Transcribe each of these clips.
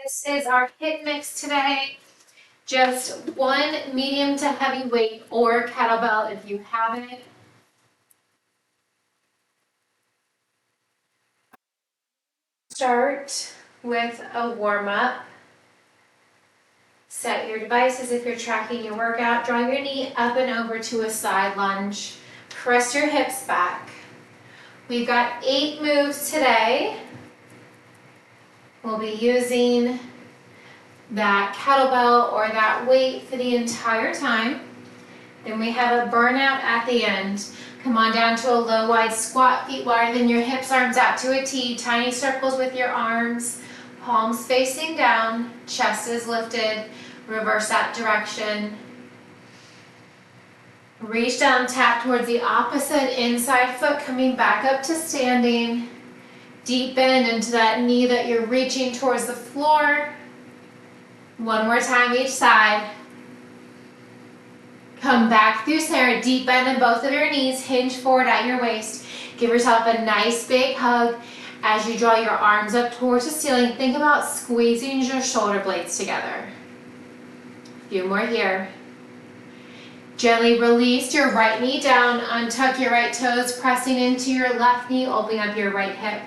This is our HIIT mix today. Just one medium to heavy weight or kettlebell if you have it. Start with a warm-up. Set your devices if you're tracking your workout. Draw your knee up and over to a side lunge. Press your hips back. We've got 8 moves today. We'll be using that kettlebell or that weight for the entire time. Then we have a burnout at the end. Come on down to a low wide squat, feet wider than your hips, arms out to a T, tiny circles with your arms, palms facing down, chest is lifted, reverse that direction. Reach down, tap towards the opposite inside foot, coming back up to standing. Deep bend into that knee that you're reaching towards the floor. One more time each side. Come back through center, deep bend in both of your knees, hinge forward at your waist. Give yourself a nice big hug as you draw your arms up towards the ceiling. Think about squeezing your shoulder blades together. A few more here. Gently release your right knee down, untuck your right toes, pressing into your left knee, opening up your right hip.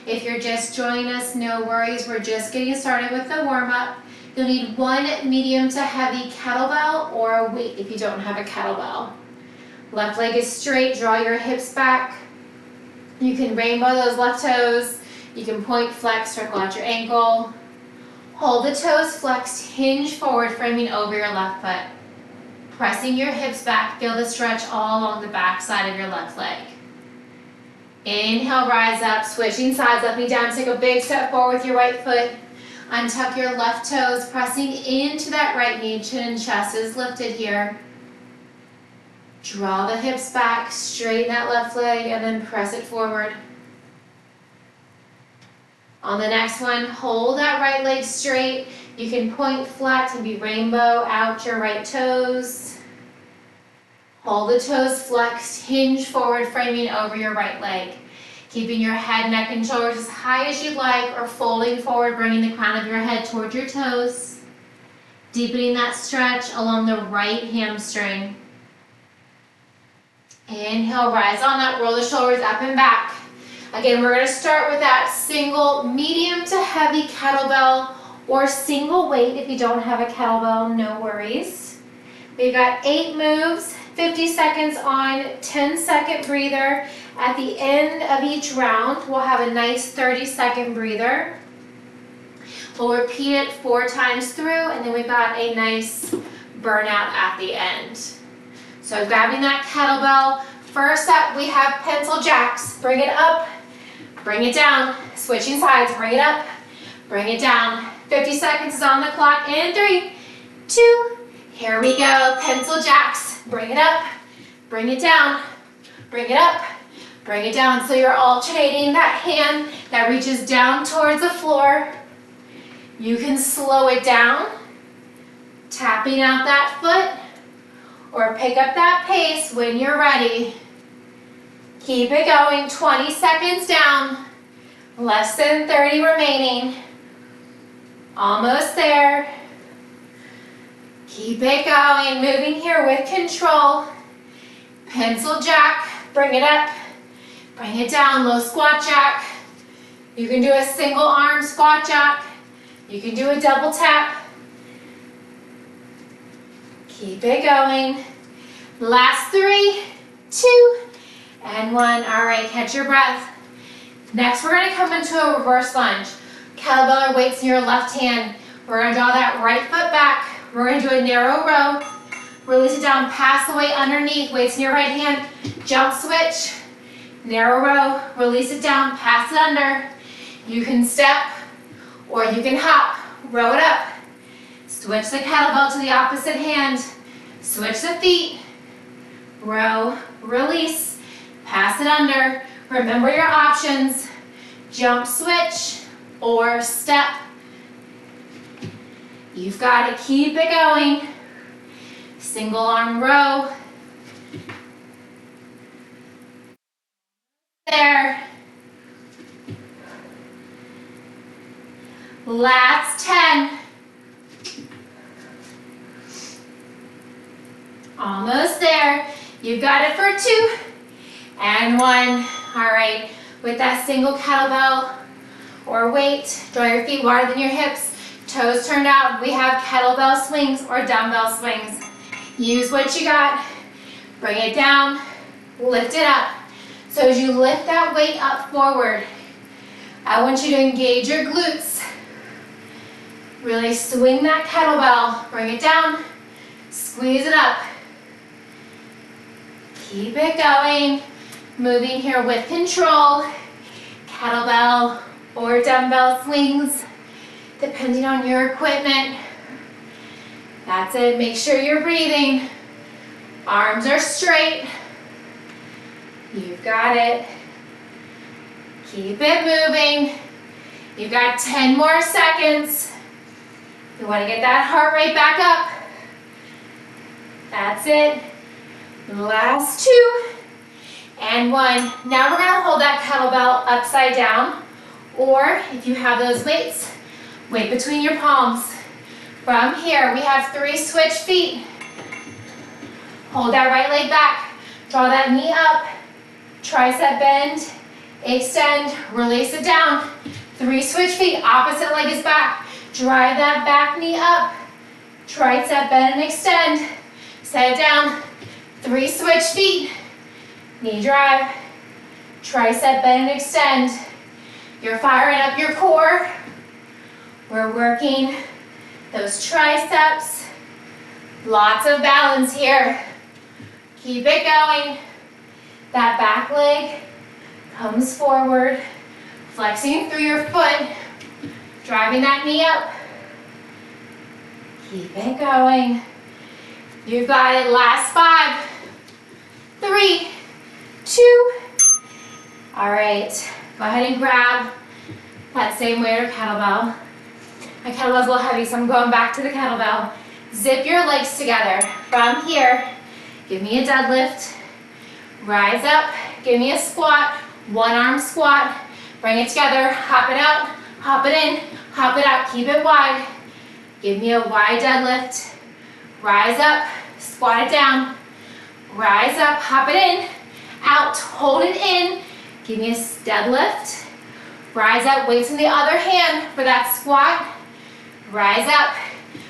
If you're just joining us, no worries. We're just getting started with the warm-up. You'll need one medium to heavy kettlebell or a weight if you don't have a kettlebell. Left leg is straight, draw your hips back. You can rainbow those left toes. You can point, flex, circle out your ankle. Hold the toes flexed, hinge forward, framing over your left foot. Pressing your hips back, feel the stretch all along the back side of your left leg. Inhale, rise up, switching sides, up and down. Take a big step forward with your right foot. Untuck your left toes, pressing into that right knee. Chin and chest is lifted here. Draw the hips back, straighten that left leg, and then press it forward. On the next one, hold that right leg straight. You can point, flex, and be rainbow out your right toes. Hold the toes flexed, hinge forward, framing over your right leg. Keeping your head, neck, and shoulders as high as you'd like, or folding forward, bringing the crown of your head towards your toes. Deepening that stretch along the right hamstring. Inhale, rise on up, roll the shoulders up and back. Again, we're going to start with that single medium to heavy kettlebell or single weight. If you don't have a kettlebell, no worries. We've got 8 moves, 50 seconds on, 10-second breather. At the end of each round, we'll have a nice 30-second breather. We'll repeat it 4 times through, and then we've got a nice burnout at the end. So grabbing that kettlebell. First up, we have pencil jacks. Bring it up, bring it down. Switching sides, bring it up, bring it down. 50 seconds is on the clock. In 3, 2, here we go. Pencil jacks. Bring it up, bring it down, bring it up, bring it down. So you're alternating that hand that reaches down towards the floor. You can slow it down, tapping out that foot, or pick up that pace when you're ready. Keep it going, 20 seconds down, less than 30 remaining. Almost there. Keep it going, moving here with control. Pencil jack, bring it up, bring it down, low squat jack. You can do a single arm squat jack. You can do a double tap. Keep it going. Last 3, 2, and 1. All right, catch your breath. Next, we're gonna come into a reverse lunge. Kettlebell or weights in your left hand. We're gonna draw that right foot back. We're going to do a narrow row. Release it down, pass the weight underneath, weights in your right hand. Jump switch, narrow row, release it down, pass it under. You can step or you can hop, row it up. Switch the kettlebell to the opposite hand. Switch the feet, row, release, pass it under. Remember your options, jump switch or step. You've got to keep it going. Single arm row. There. Last 10. Almost there. You got it for 2 and 1. All right, with that single kettlebell or weight, draw your feet wider than your hips, toes turned out. We have kettlebell swings or dumbbell swings. Use what you got. Bring it down, lift it up. So as you lift that weight up forward, I want you to engage your glutes. Really swing that kettlebell, bring it down, squeeze it up. Keep it going. Moving here with control. Kettlebell or dumbbell swings, depending on your equipment. That's it. Make sure you're breathing. Arms are straight. You've got it. Keep it moving. You've got 10 more seconds. You want to get that heart rate back up. That's it. Last 2 and 1. Now we're going to hold that kettlebell upside down, or if you have those weights, weight between your palms. From here, we have 3 switch feet. Hold that right leg back. Draw that knee up. Tricep bend. Extend. Release it down. 3 switch feet. Opposite leg is back. Drive that back knee up. Tricep bend and extend. Set it down. 3 switch feet. Knee drive. Tricep bend and extend. You're firing up your core. We're working those triceps. Lots of balance here. Keep it going. That back leg comes forward, flexing through your foot, driving that knee up. Keep it going. You've got it. Last 5, 3, 2. All right, go ahead and grab that same weight or kettlebell. My kettlebell's a little heavy, so I'm going back to the kettlebell. Zip your legs together. From here, give me a deadlift. Rise up, give me a squat. 1 arm squat. Bring it together, hop it out, hop it in, hop it out. Keep it wide. Give me a wide deadlift. Rise up, squat it down. Rise up, hop it in, out, hold it in. Give me a deadlift. Rise up, weights in the other hand for that squat. Rise up.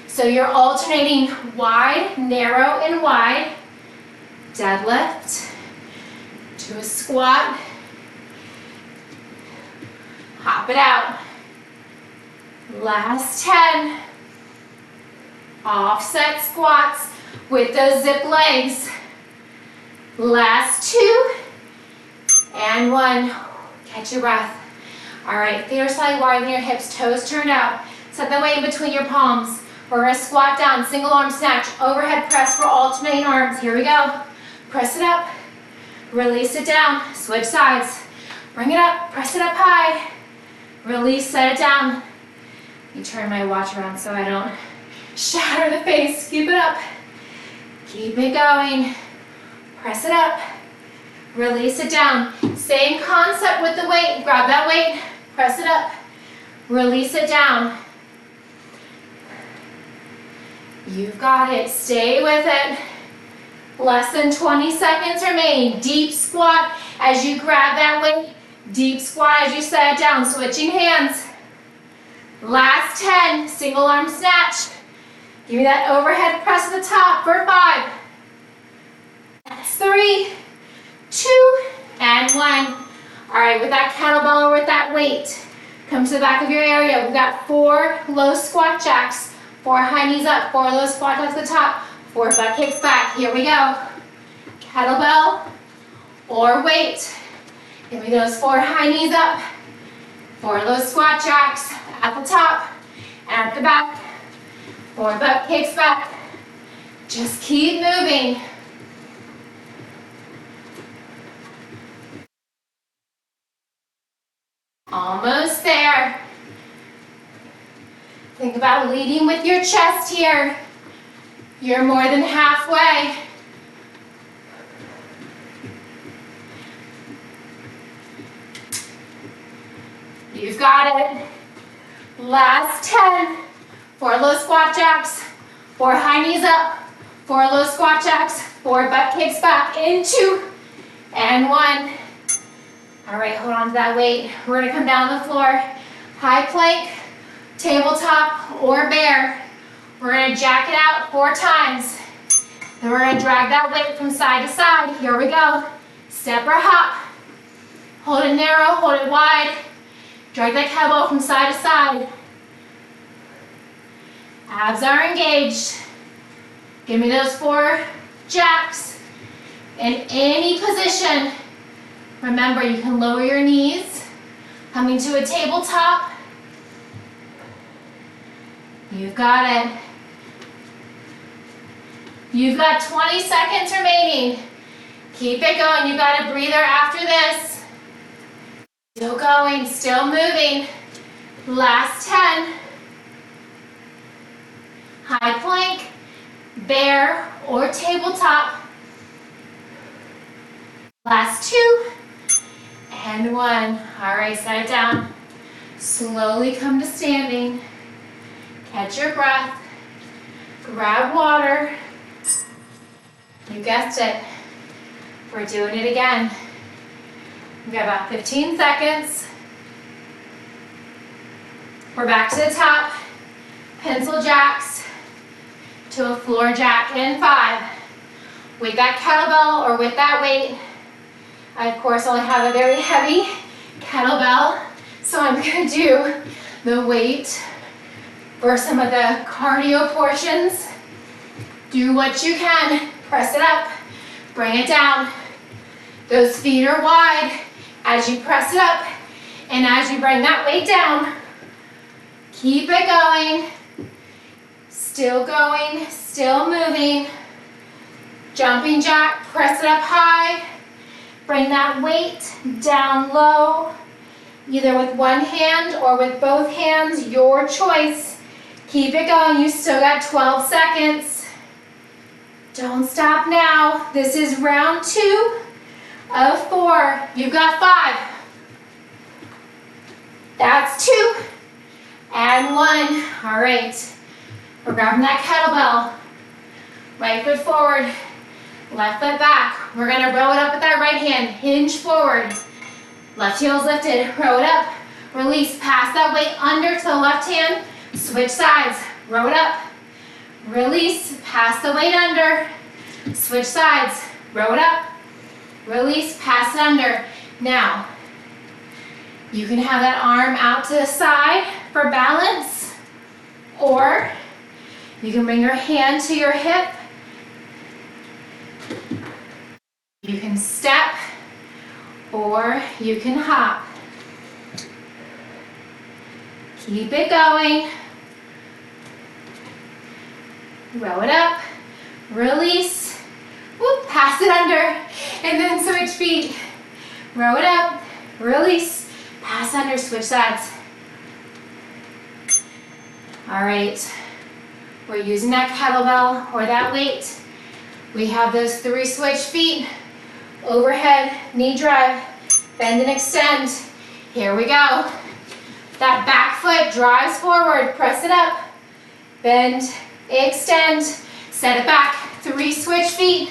So you're alternating wide, narrow, and wide. Deadlift to a squat. Hop it out. Last 10. Offset squats with those zip legs. Last 2 and 1. Catch your breath. All right, feet are slightly wider than your hips, toes turned out. Set the weight in between your palms. We're gonna squat down, single arm snatch, overhead press for alternating arms. Here we go. Press it up, release it down, switch sides. Bring it up, press it up high. Release, set it down. Let me turn my watch around so I don't shatter the face. Keep it up. Keep it going. Press it up. Release it down. Same concept with the weight. Grab that weight. Press it up. Release it down. You've got it. Stay with it. Less than 20 seconds remaining. Deep squat as you grab that weight. Deep squat as you set it down. Switching hands. Last 10. Single arm snatch. Give me that overhead press at the top for 5, 3, 2, and 1. All right, with that kettlebell or with that weight, come to the back of your area. We've got 4 low squat jacks, 4 high knees up, 4 low squat jacks at the top, 4 butt kicks back. Here we go. Kettlebell or weight. Give me those 4 high knees up, 4 low squat jacks at the top and at the back. 4 butt kicks back. Just keep moving. Almost there. Think about leading with your chest here. You're more than halfway. You've got it. Last 10. 4 low squat jacks, 4 high knees up, 4 low squat jacks, 4 butt kicks back in 2 and 1. All right, hold on to that weight. We're gonna come down the floor, high plank, tabletop, or bear. We're gonna jack it out 4 times. Then we're gonna drag that weight from side to side. Here we go. Step or hop. Hold it narrow, hold it wide. Drag that kettlebell from side to side. Abs are engaged. Give me those 4 jacks in any position. Remember, you can lower your knees, coming to a tabletop. You've got it. You've got 20 seconds remaining. Keep it going. You've got a breather after this. Still going, still moving. Last 10. High plank, bear, or tabletop. Last 2 and 1. All right, set it down. Slowly come to standing. Catch your breath. Grab water. You guessed it. We're doing it again. We've got about 15 seconds. We're back to the top. Pencil jacks to a floor jack in 5. With that kettlebell or with that weight. I, of course, only have a very heavy kettlebell, so I'm going to do the weight for some of the cardio portions. Do what you can. Press it up. Bring it down. Those feet are wide as you press it up and as you bring that weight down. Keep it going. Still going, still moving. Jumping jack, press it up high. Bring that weight down low, either with one hand or with both hands, your choice. Keep it going, you still got 12 seconds. Don't stop now. This is round 2 of 4. You've got 5. That's 2 and 1. All right. We're grabbing that kettlebell. Right foot forward, left foot back. We're gonna row it up with that right hand. Hinge forward. Left heel's lifted. Row it up. Release. Pass that weight under to the left hand. Switch sides. Row it up. Release. Pass the weight under. Switch sides. Row it up. Release. Pass it under. Now, you can have that arm out to the side for balance, or you can bring your hand to your hip. You can step, or you can hop. Keep it going. Row it up, release, whoop, pass it under, and then switch feet. Row it up, release, pass under, switch sides. All right. We're using that kettlebell or that weight. We have those 3 switch feet. Overhead, knee drive, bend and extend. Here we go. That back foot drives forward, press it up. Bend, extend, set it back. 3 switch feet.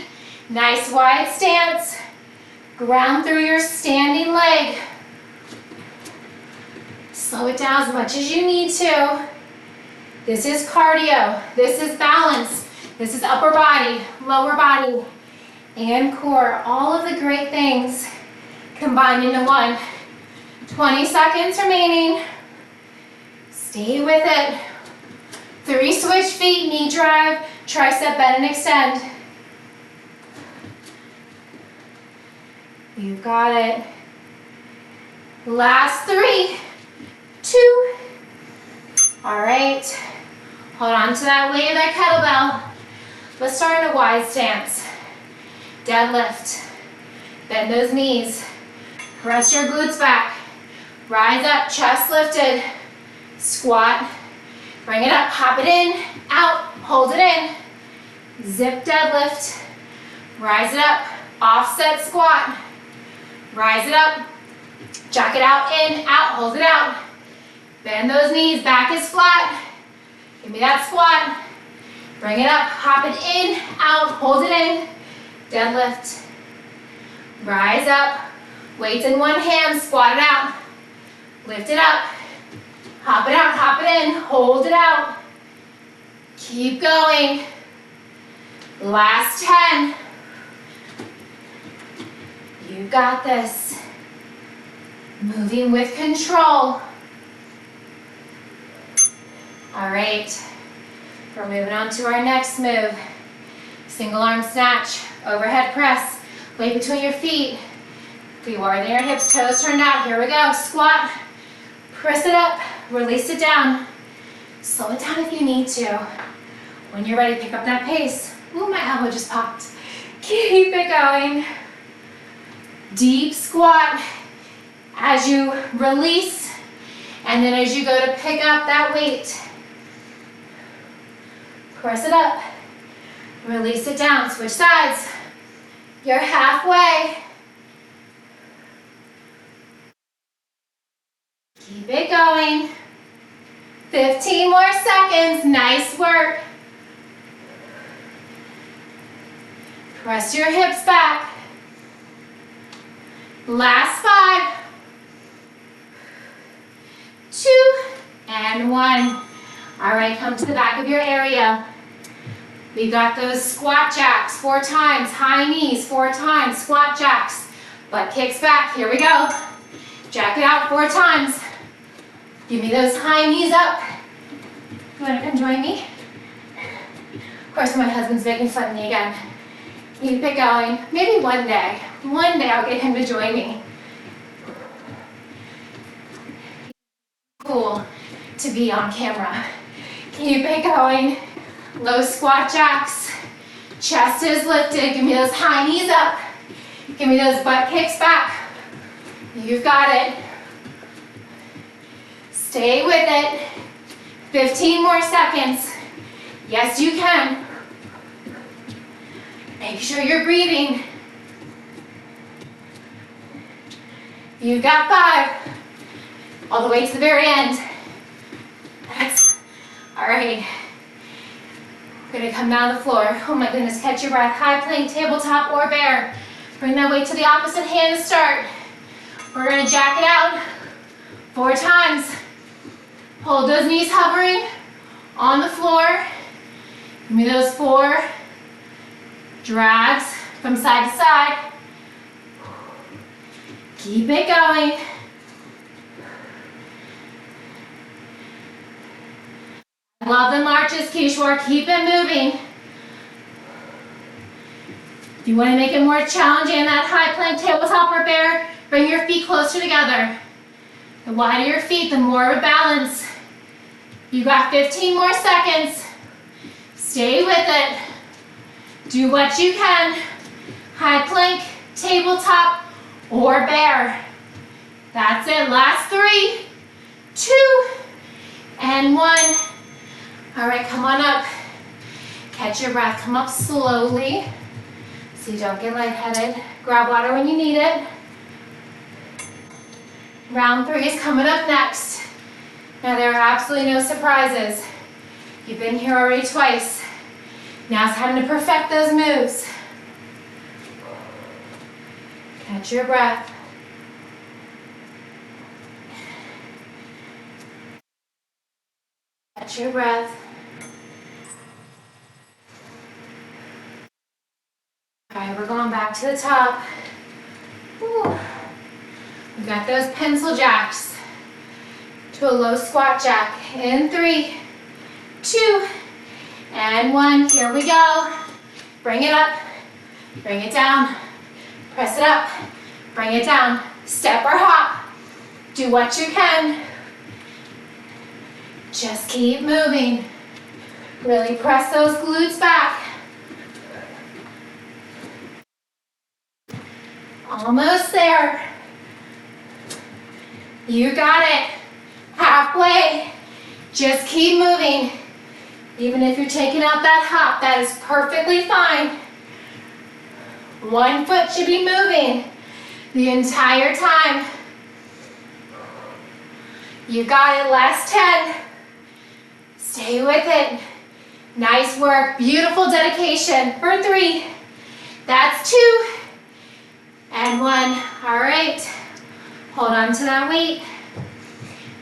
Nice wide stance. Ground through your standing leg. Slow it down as much as you need to. This is cardio, this is balance, this is upper body, lower body, and core. All of the great things combined into one. 20 seconds remaining. Stay with it. 3 switch feet, knee drive, tricep bend and extend. You've got it. Last 3, 2. All right. Hold on to that weight of that kettlebell. Let's start in a wide stance. Deadlift. Bend those knees. Press your glutes back. Rise up, chest lifted. Squat. Bring it up, hop it in, out, hold it in. Zip deadlift. Rise it up, offset squat. Rise it up, jack it out, in, out, hold it out. Bend those knees, back is flat. Give me that squat. Bring it up, hop it in, out, hold it in. Deadlift. Rise up. Weights in one hand, squat it out. Lift it up. Hop it out, hop it in, hold it out. Keep going. Last 10. You got this. Moving with control. All right, we're moving on to our next move. Single arm snatch, overhead press, weight between your feet. Be widening your hips, toes turned out. Here we go, squat, press it up, release it down. Slow it down if you need to. When you're ready, pick up that pace. Ooh, my elbow just popped. Keep it going. Deep squat as you release, and then as you go to pick up that weight. Press it up, release it down, switch sides. You're halfway. Keep it going. 15 more seconds, nice work. Press your hips back. Last 5, 2, and 1. All right, come to the back of your area. We got those squat jacks 4 times, high knees 4 times, squat jacks. Butt kicks back, here we go. Jack it out 4 times. Give me those high knees up. You wanna come join me? Of course, my husband's making fun of me again. Keep it going. Maybe one day I'll get him to join me. Cool to be on camera. Keep it going. Low squat jacks. Chest is lifted. Give me those high knees up. Give me those butt kicks back. You've got it. Stay with it. 15 more seconds. Yes, you can. Make sure you're breathing. You've got 5. All the way to the very end. All right. We're gonna come down the floor. Oh my goodness, catch your breath. High plank, tabletop, or bear. Bring that weight to the opposite hand to start. We're gonna jack it out 4 times. Hold those knees hovering on the floor. Give me those 4 drags from side to side. Keep it going. Love the marches, Kishore. Keep it moving. If you want to make it more challenging in that high plank, tabletop, or bear, bring your feet closer together. The wider your feet, the more of a balance. You got 15 more seconds. Stay with it. Do what you can. High plank, tabletop, or bear. That's it. Last 3, 2, and 1. All right, come on up. Catch your breath. Come up slowly so you don't get lightheaded. Grab water when you need it. Round 3 is coming up next. Now, there are absolutely no surprises. You've been here already twice. Now it's time to perfect those moves. Catch your breath. Catch your breath. All right, we're going back to the top. Whew. We got those pencil jacks to a low squat jack. In 3, 2, and 1. Here we go. Bring it up, bring it down, press it up, bring it down. Step or hop. Do what you can. Just keep moving. Really press those glutes back. Almost there. You got it. Halfway. Just keep moving. Even if you're taking out that hop, that is perfectly fine. One foot should be moving the entire time. You got it, last 10. Stay with it. Nice work, beautiful dedication. For 3, that's 2, and 1. All right, hold on to that weight.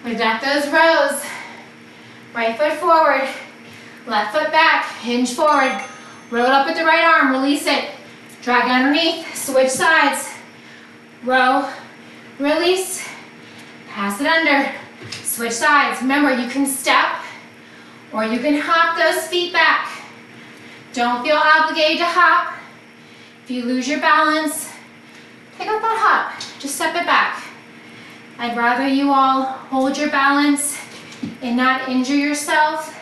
We've got those rows. Right foot forward, left foot back, hinge forward. Row it up with the right arm, release it. Drag underneath, switch sides. Row, release, pass it under. Switch sides. Remember, you can step or you can hop those feet back. Don't feel obligated to hop. If you lose your balance, pick up that hop. Just step it back. I'd rather you all hold your balance and not injure yourself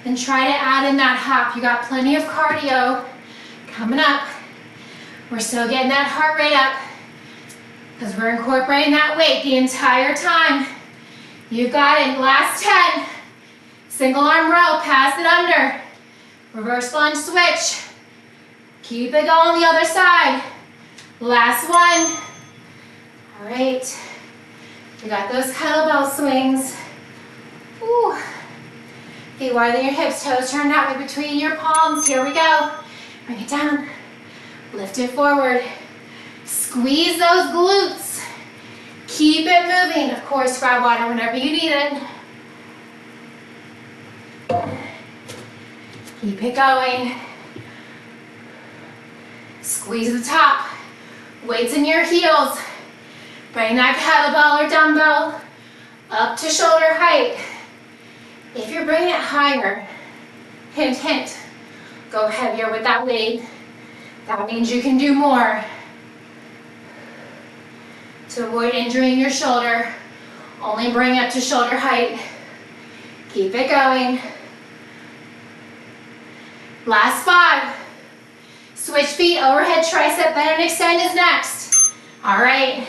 than try to add in that hop. You got plenty of cardio coming up. We're still getting that heart rate up because we're incorporating that weight the entire time. You got it. Last 10. Single arm row, pass it under. Reverse lunge switch. Keep it going the other side. Last 1. All right. We got those kettlebell swings. Ooh. Feet wider than your hips, toes turned out between your palms. Here we go. Bring it down. Lift it forward. Squeeze those glutes. Keep it moving. Of course, grab water whenever you need it. Keep it going. Squeeze the top. Weights in your heels. Bring that kettlebell or dumbbell up to shoulder height. If you're bringing it higher, hint, hint, go heavier with that weight. That means you can do more. To avoid injuring your shoulder, only bring it up to shoulder height. Keep it going. Last 5. Switch feet, overhead tricep bend and extend is next. All right.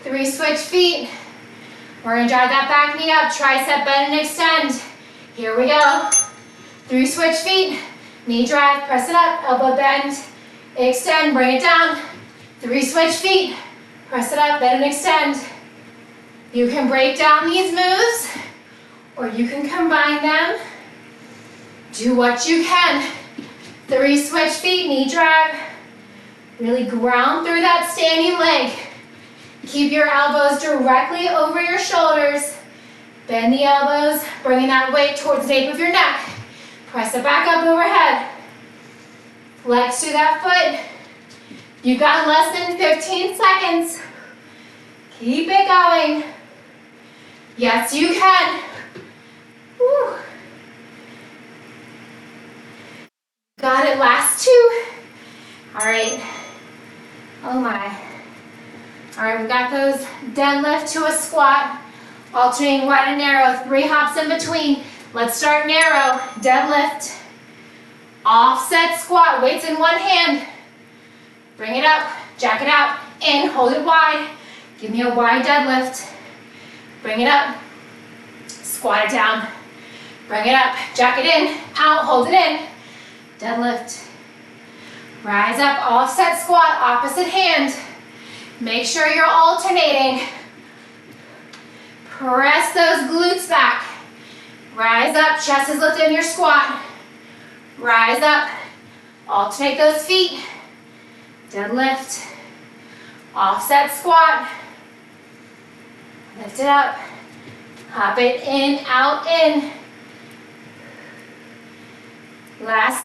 3 switch feet. We're gonna drive that back knee up, tricep bend and extend. Here we go. 3 switch feet, knee drive, press it up, elbow bend, extend, bring it down. 3 switch feet, press it up, bend and extend. You can break down these moves or you can combine them. Do what you can. 3 switch feet, knee drive. Really ground through that standing leg. Keep your elbows directly over your shoulders. Bend the elbows, bringing that weight towards the nape of your neck. Press it back up overhead. Flex through that foot. You've got less than 15 seconds. Keep it going. Yes, you can. Woo. Got it, last 2. All right. Oh my. All right, we've got those deadlift to a squat, alternating wide and narrow, 3 hops in between. Let's start narrow, deadlift, offset squat, weights in one hand. Bring it up, jack it out, in, hold it wide. Give me a wide deadlift. Bring it up, squat it down. Bring it up, jack it in, out, hold it in. Deadlift. Rise up, offset squat, opposite hand. Make sure you're alternating. Press those glutes back. Rise up, chest is lifted in your squat. Rise up, alternate those feet. Deadlift, offset squat. Lift it up, hop it in, out, in. Last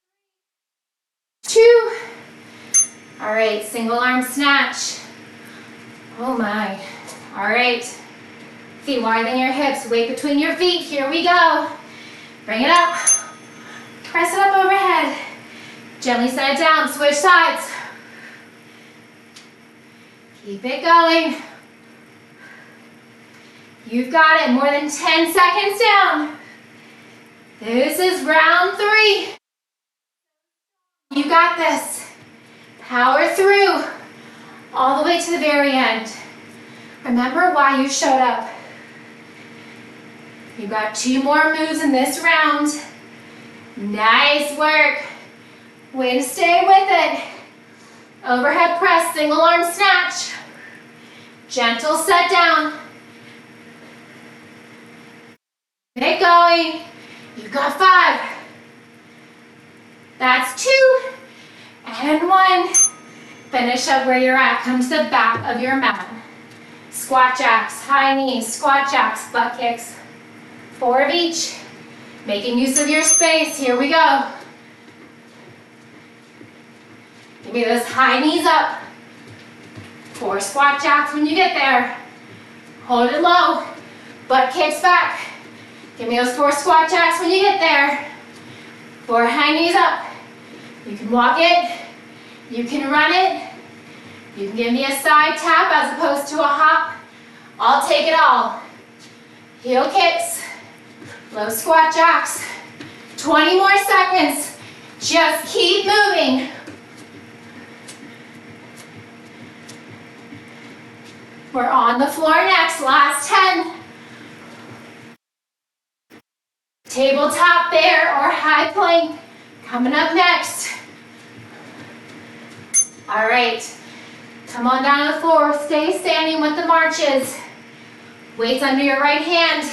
2. All right, single arm snatch. Oh my. All right. Feet wider than your hips, weight between your feet. Here we go. Bring it up. Press it up overhead. Gently set it down, switch sides. Keep it going. You've got it, more than 10 seconds down. This is round 3. You got this. Power through all the way to the very end. Remember why you showed up. You got 2 more moves in this round. Nice work. Way to stay with it. Overhead press, single arm snatch. Gentle set down. Get going. You've got 5. That's 2. And 1. Finish up where you're at. Come to the back of your mat. Squat jacks, high knees, squat jacks, butt kicks. 4 of each. Making use of your space. Here we go. Give me those high knees up. 4 squat jacks when you get there. Hold it low. Butt kicks back. Give me those 4 squat jacks when you get there. 4 high knees up. You can walk it. You can run it. You can give me a side tap as opposed to a hop. I'll take it all. Heel kicks. Low squat jacks. 20 more seconds. Just keep moving. We're on the floor next. Last 10. Tabletop bear or high plank coming up next. All right. Come on down to the floor. Stay standing with the marches. Weights under your right hand.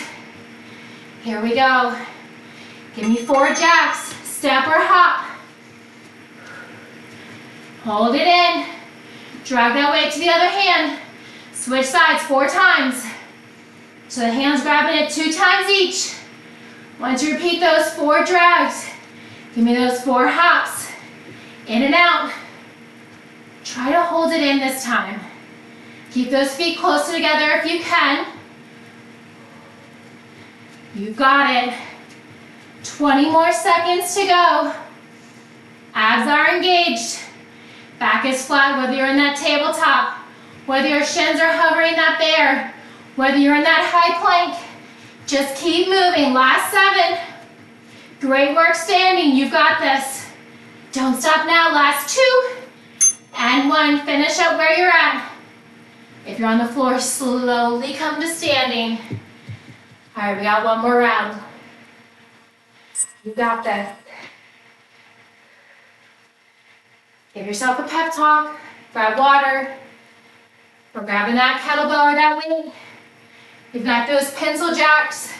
Here we go. Give me 4 jacks. Step or hop. Hold it in. Drag that weight to the other hand. Switch sides 4 times. So the hand's grabbing it 2 times each. Once you repeat those 4 drags, give me those 4 hops. In and out. Try to hold it in this time. Keep those feet closer together if you can. You've got it. 20 more seconds to go. Abs are engaged. Back is flat, whether you're in that tabletop, whether your shins are hovering that bear, whether you're in that high plank. Just keep moving. Last 7. Great work standing. You've got this. Don't stop now. Last 2. And 1. Finish up where you're at. If you're on the floor, slowly come to standing. All right, we got 1 more round. You got this. Give yourself a pep talk. Grab water. We're grabbing that kettlebell or that weight. You've got those pencil jacks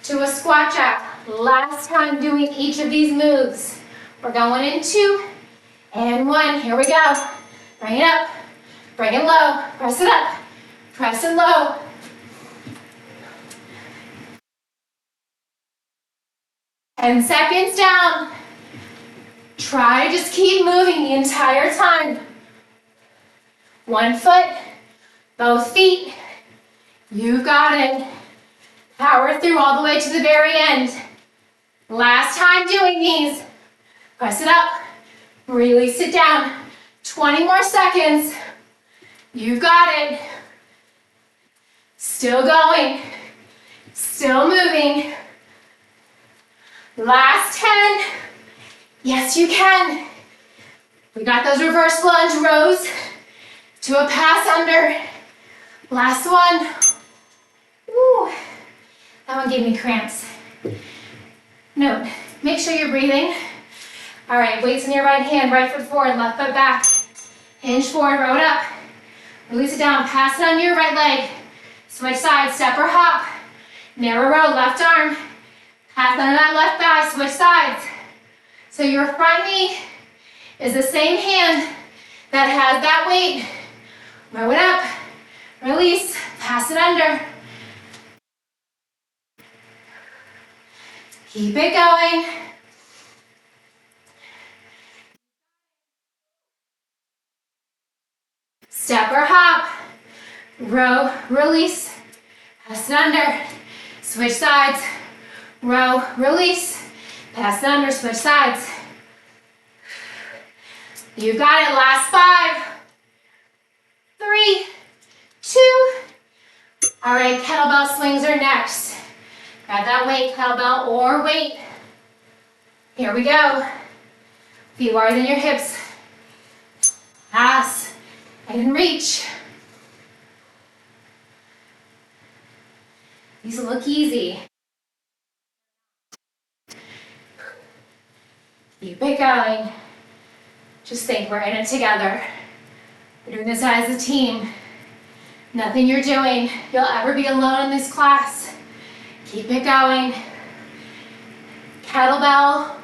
to a squat jack. Last time doing each of these moves. We're going in 2 and 1. Here we go. Bring it up. Bring it low. Press it up. Press it low. And seconds down. Try to just keep moving the entire time. 1 foot, both feet. You've got it. Power through all the way to the very end. Last time doing these. Press it up. Release it down. 20 more seconds. You've got it. Still going. Still moving. Last 10. Yes, you can. We got those reverse lunge rows to a pass under. Last one. Woo. That one gave me cramps. Note, make sure you're breathing. All right, weights in your right hand, right foot forward, left foot back. Hinge forward, row it up. Release it down, pass it on your right leg. Switch sides, step or hop. Narrow row, left arm. Pass under that left thigh, switch sides. So your front knee is the same hand that has that weight. Row it up, release, pass it under. Keep it going. Step or hop, row, release, pass it under, switch sides, row, release, pass it under, switch sides. You got it, last 5, 3, 2. All right, kettlebell swings are next. Grab that weight, kettlebell or weight. Here we go. Feet wider than your hips. Pass and reach. These look easy. Keep it going. Just think we're in it together. We're doing this as a team. Nothing you're doing, you'll ever be alone in this class. Keep it going. Kettlebell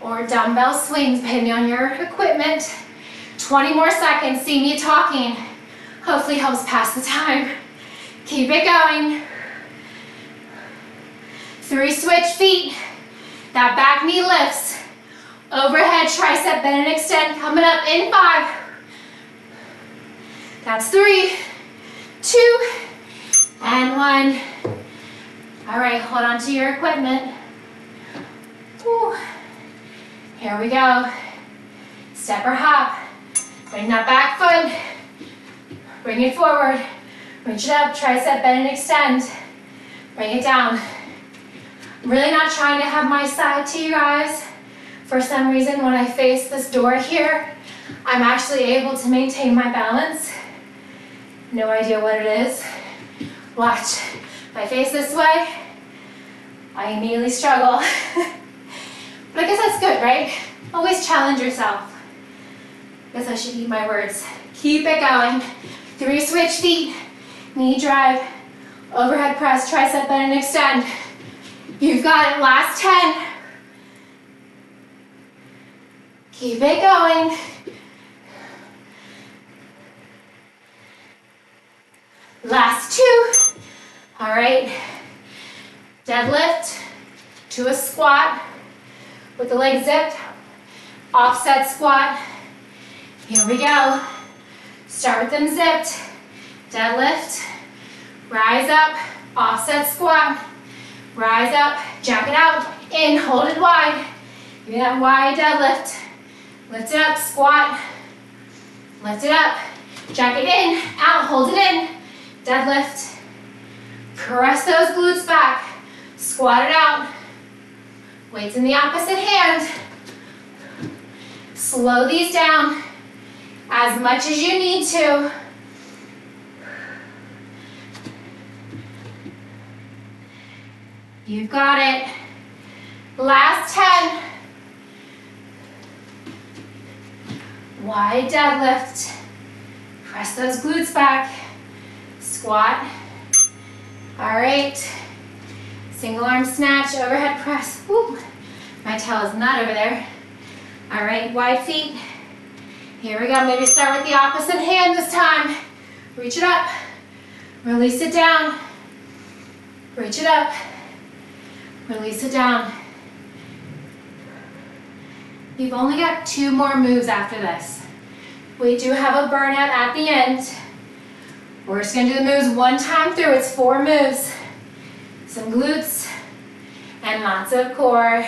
or dumbbell swings, depending on your equipment. 20 more seconds, see me talking. Hopefully helps pass the time. Keep it going. 3 switch feet. That back knee lifts. Overhead tricep bend and extend. Coming up in 5. That's 3, 2, and 1. All right, hold on to your equipment. Whew. Here we go. Step or hop. Bring that back foot. Bring it forward. Reach it up, tricep bend and extend. Bring it down. I'm really not trying to have my side to you guys. For some reason, when I face this door here, I'm actually able to maintain my balance. No idea what it is. Watch. If I face this way, I immediately struggle. But I guess that's good, right? Always challenge yourself. Guess I should eat my words. Keep it going. 3 switch feet, knee drive, overhead press, tricep bend and extend. You've got it, last 10. Keep it going. Last 2. All right. Deadlift to a squat with the legs zipped. Offset squat. Here we go. Start with them zipped. Deadlift. Rise up. Offset squat. Rise up. Jack it out. In. Hold it wide. Give me that wide deadlift. Lift it up. Squat. Lift it up. Jack it in. Out. Hold it in. Deadlift. Press those glutes back. Squat it out. Weights in the opposite hand. Slow these down as much as you need to. You've got it. Last 10. Wide deadlift. Press those glutes back. Squat. All right. Single arm snatch, overhead press. Woo. My tail is not over there. All right, wide feet. Here we go. Maybe start with the opposite hand this time. Reach it up. Release it down. Reach it up. Release it down. You've only got 2 more moves after this. We do have a burnout at the end. We're just gonna do the moves one time through. It's 4 moves. Some glutes and lots of core.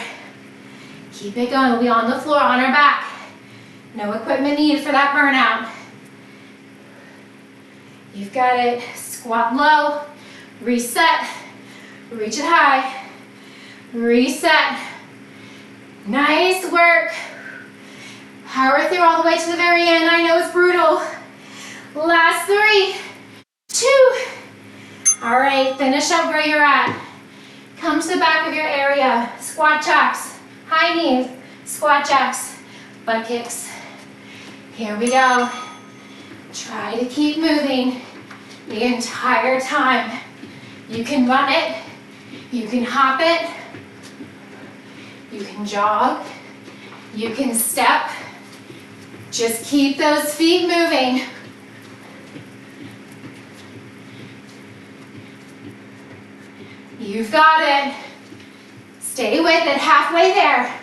Keep it going. We'll be on the floor, on our back. No equipment needed for that burnout. You've got it. Squat low. Reset. Reach it high. Reset. Nice work. Power through all the way to the very end. I know it's brutal. Last 3, 2. All right, finish up where you're at. Come to the back of your area. Squat jacks, high knees, squat jacks, butt kicks. Here we go. Try to keep moving the entire time. You can run it, you can hop it, you can jog, you can step. Just keep those feet moving. You've got it. Stay with it, halfway there.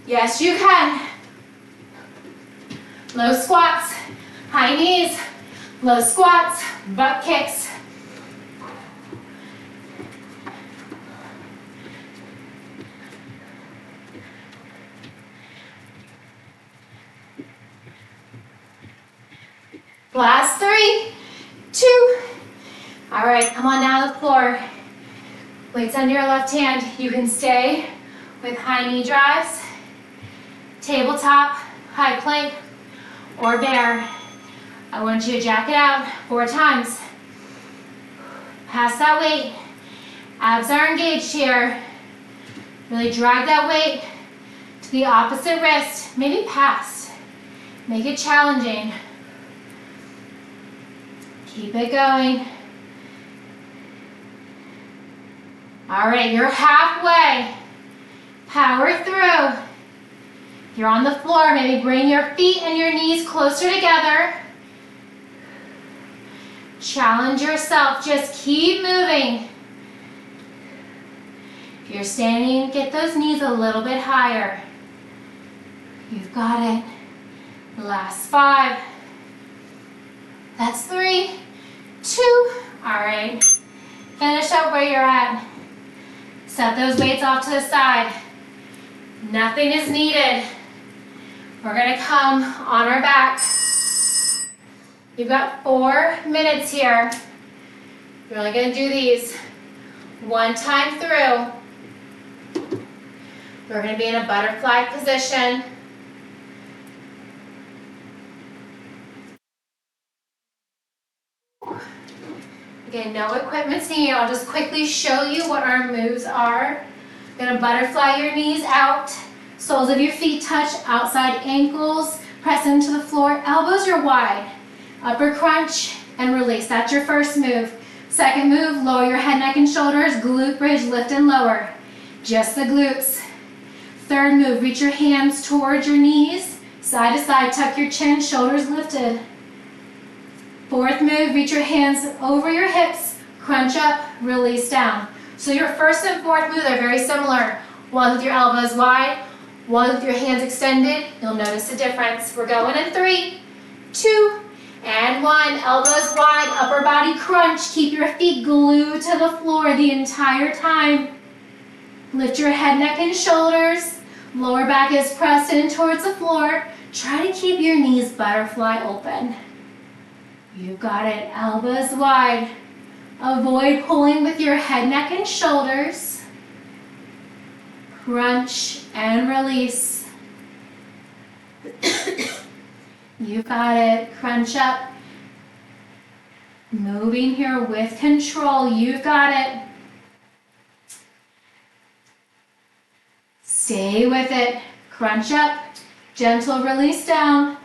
Yes, you can. Low squats, high knees, low squats, butt kicks. Last 3, 2. All right, come on down to the floor. Weights under your left hand. You can stay with high knee drives, tabletop, high plank, or bear. I want you to jack it out 4 times. Pass that weight. Abs are engaged here. Really drag that weight to the opposite wrist, maybe past. Make it challenging. Keep it going. All right, you're halfway. Power through. If you're on the floor, maybe bring your feet and your knees closer together. Challenge yourself, just keep moving. If you're standing, get those knees a little bit higher. You've got it. Last 5. That's 3, 2. All right. Finish up where you're at. Set those weights off to the side. Nothing is needed. We're gonna come on our back. You've got 4 minutes here. You're only gonna do these one time through. We're gonna be in a butterfly position. Again, no equipment's needed. I'll just quickly show you what our moves are. You're gonna butterfly your knees out. Soles of your feet touch outside ankles. Press into the floor. Elbows are wide. Upper crunch and release. That's your first move. Second move, lower your head, neck, and shoulders. Glute bridge, lift and lower. Just the glutes. Third move, reach your hands towards your knees. Side to side, tuck your chin, shoulders lifted. Fourth move, reach your hands over your hips, crunch up, release down. So your first and fourth move are very similar. One with your elbows wide, one with your hands extended. You'll notice a difference. We're going in 3, 2, and 1. Elbows wide, upper body crunch. Keep your feet glued to the floor the entire time. Lift your head, neck, and shoulders. Lower back is pressed in towards the floor. Try to keep your knees butterfly open. You've got it. Elbows wide. Avoid pulling with your head, neck, and shoulders. Crunch and release. You got it. Crunch up. Moving here with control. You've got it. Stay with it. Crunch up. Gentle release down.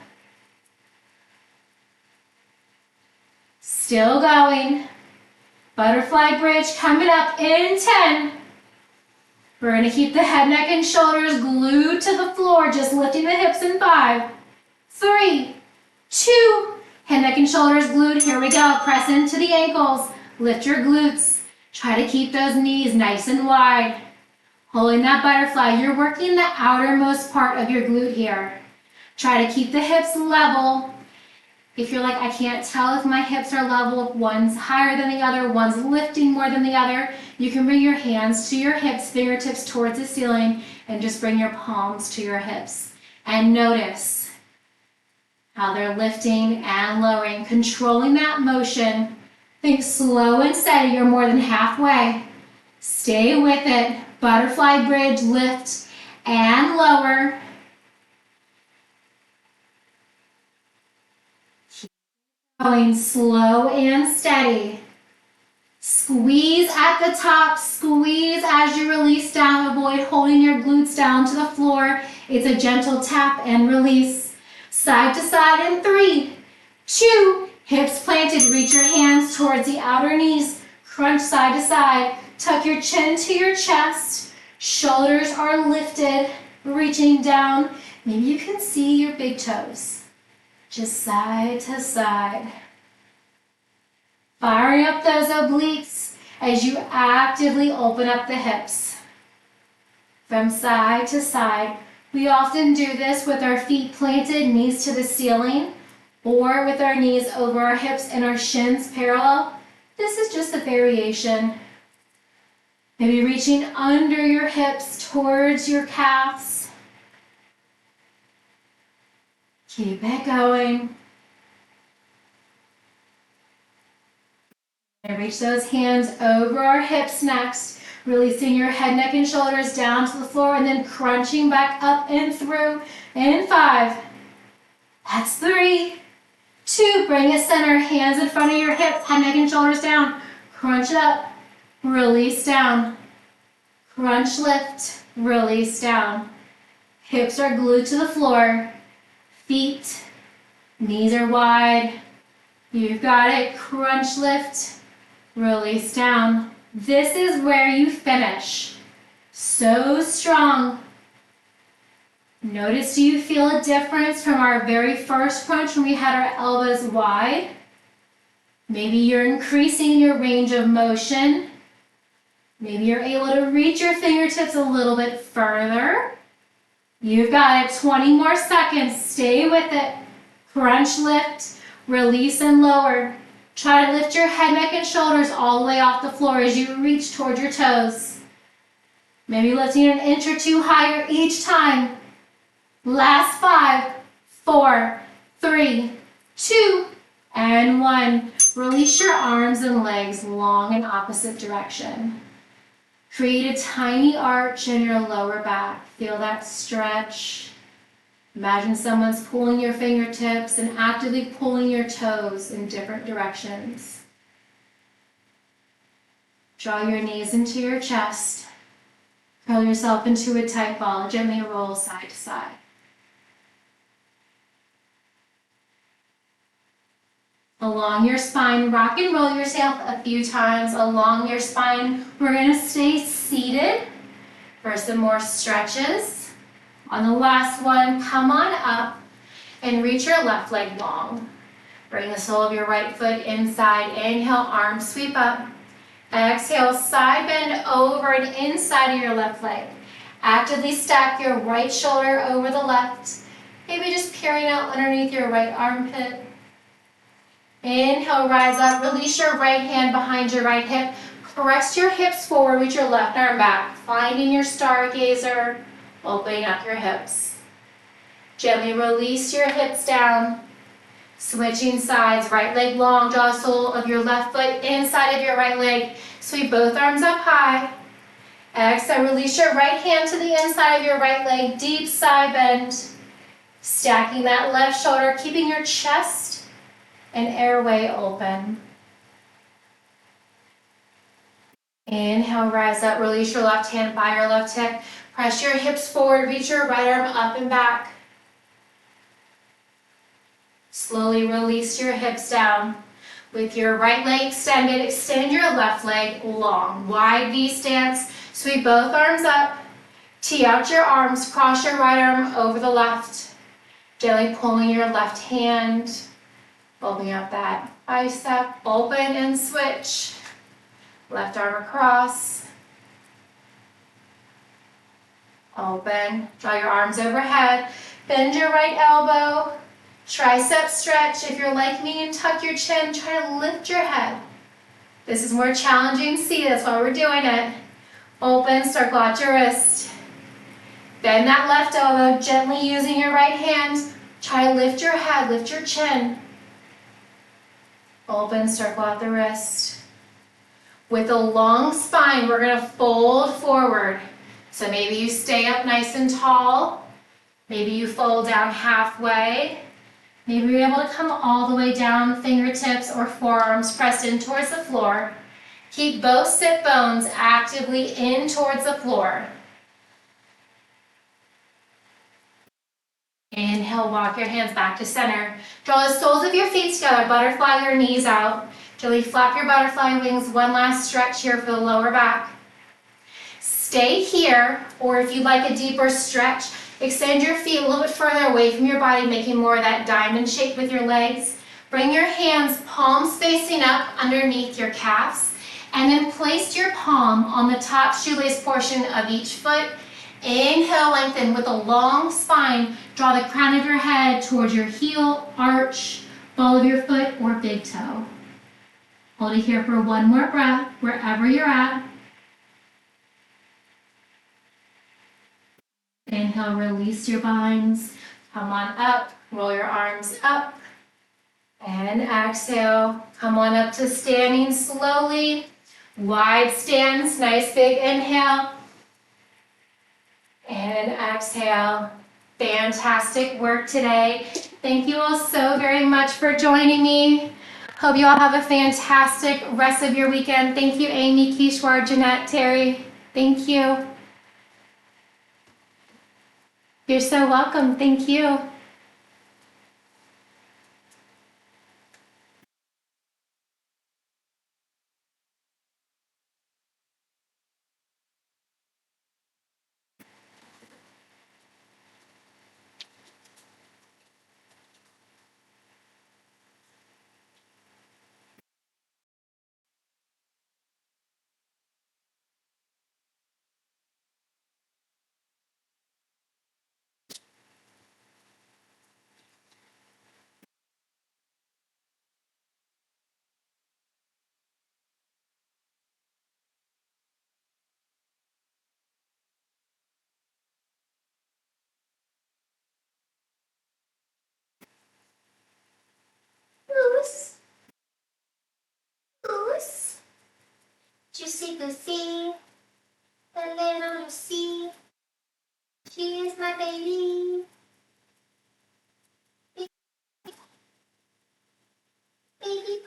Still going. Butterfly bridge coming up in 10. We're going to keep the head, neck, and shoulders glued to the floor, just lifting the hips in 5, 3, 2. Head, neck, and shoulders glued. Here we go. Press into the ankles. Lift your glutes. Try to keep those knees nice and wide. Holding that butterfly, you're working the outermost part of your glute here. Try to keep the hips level. If you're like, I can't tell if my hips are level, if one's higher than the other, one's lifting more than the other, you can bring your hands to your hips, fingertips towards the ceiling, and just bring your palms to your hips. And notice how they're lifting and lowering, controlling that motion. Think slow and steady, you're more than halfway. Stay with it. Butterfly bridge, lift and lower. Going slow and steady. Squeeze at the top, squeeze as you release down. Avoid holding your glutes down to the floor. It's a gentle tap and release. Side to side in 3, 2, hips planted. Reach your hands towards the outer knees. Crunch side to side. Tuck your chin to your chest. Shoulders are lifted, reaching down. Maybe you can see your big toes. Just side to side. Firing up those obliques as you actively open up the hips. From side to side. We often do this with our feet planted, knees to the ceiling, or with our knees over our hips and our shins parallel. This is just a variation. Maybe reaching under your hips towards your calves. Keep it going. And reach those hands over our hips next. Releasing your head, neck, and shoulders down to the floor and then crunching back up and through in 5. That's 3, 2. Bring it center. Hands in front of your hips. Head, neck, and shoulders down. Crunch up. Release down. Crunch, lift. Release down. Hips are glued to the floor. Feet, knees are wide. You've got it. Crunch lift, release down. This is where you finish. So strong. Notice, do you feel a difference from our very first crunch when we had our elbows wide? Maybe you're increasing your range of motion. Maybe you're able to reach your fingertips a little bit further. You've got it. 20 more seconds. Stay with it. Crunch lift, release and lower. Try to lift your head, neck, and shoulders all the way off the floor as you reach towards your toes. Maybe lifting an inch or two higher each time. Last 5, 4, 3, 2, and 1. Release your arms and legs long in opposite direction. Create a tiny arch in your lower back. Feel that stretch. Imagine someone's pulling your fingertips and actively pulling your toes in different directions. Draw your knees into your chest. Curl yourself into a tight ball. Gently roll side to side. Along your spine, rock and roll yourself a few times along your spine. We're going to stay seated for some more stretches. On the last one, come on up and reach your left leg long. Bring the sole of your right foot inside. Inhale, arms sweep up. Exhale, side bend over and inside of your left leg. Actively stack your right shoulder over the left. Maybe just peering out underneath your right armpit. Inhale, rise up. Release your right hand behind your right hip. Press your hips forward with your left arm back. Finding your stargazer. Opening up your hips. Gently release your hips down. Switching sides. Right leg long. Draw the sole of your left foot inside of your right leg. Sweep both arms up high. Exhale, release your right hand to the inside of your right leg. Deep side bend. Stacking that left shoulder. Keeping your chest and airway open. Inhale, rise up. Release your left hand by your left hip. Press your hips forward. Reach your right arm up and back. Slowly release your hips down. With your right leg extended, extend your left leg long. Wide V stance. Sweep both arms up. Tee out your arms. Cross your right arm over the left. Gently pulling your left hand. Opening up that bicep, open and switch. Left arm across. Open, draw your arms overhead. Bend your right elbow. Tricep stretch. If you're like me and tuck your chin, try to lift your head. This is more challenging C, that's why we're doing it. Open, circle out your wrist. Bend that left elbow, gently using your right hand. Try to lift your head, lift your chin. Open, circle out the wrist. With a long spine, we're going to fold forward. So maybe you stay up nice and tall. Maybe you fold down halfway. Maybe you're able to come all the way down, fingertips or forearms pressed in towards the floor. Keep both sit bones actively in towards the floor. Inhale, walk your hands back to center. Draw the soles of your feet together, butterfly your knees out. Gently flap your butterfly wings. One last stretch here for the lower back. Stay here, or if you'd like a deeper stretch, extend your feet a little bit further away from your body, making more of that diamond shape with your legs. Bring your hands, palms facing up underneath your calves, and then place your palm on the top shoelace portion of each foot. Inhale, lengthen with a long spine. Draw the crown of your head towards your heel, arch, ball of your foot, or big toe. Hold it here for one more breath, wherever you're at. Inhale, release your binds. Come on up, roll your arms up. And exhale, come on up to standing slowly. Wide stance, nice big inhale. And exhale. Fantastic work today. Thank you all so very much for joining me. Hope you all have a fantastic rest of your weekend. Thank you, Amy, Kishwar, Jeanette, Terry. Thank you. You're so welcome. Thank you. Juicy Lucy, the little Lucy. She is my baby. Baby.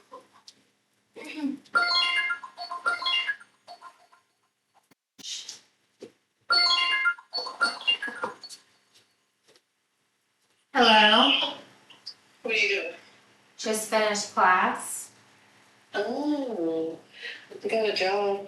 Hello. What are you doing? Just finished class. Oh, you got a job.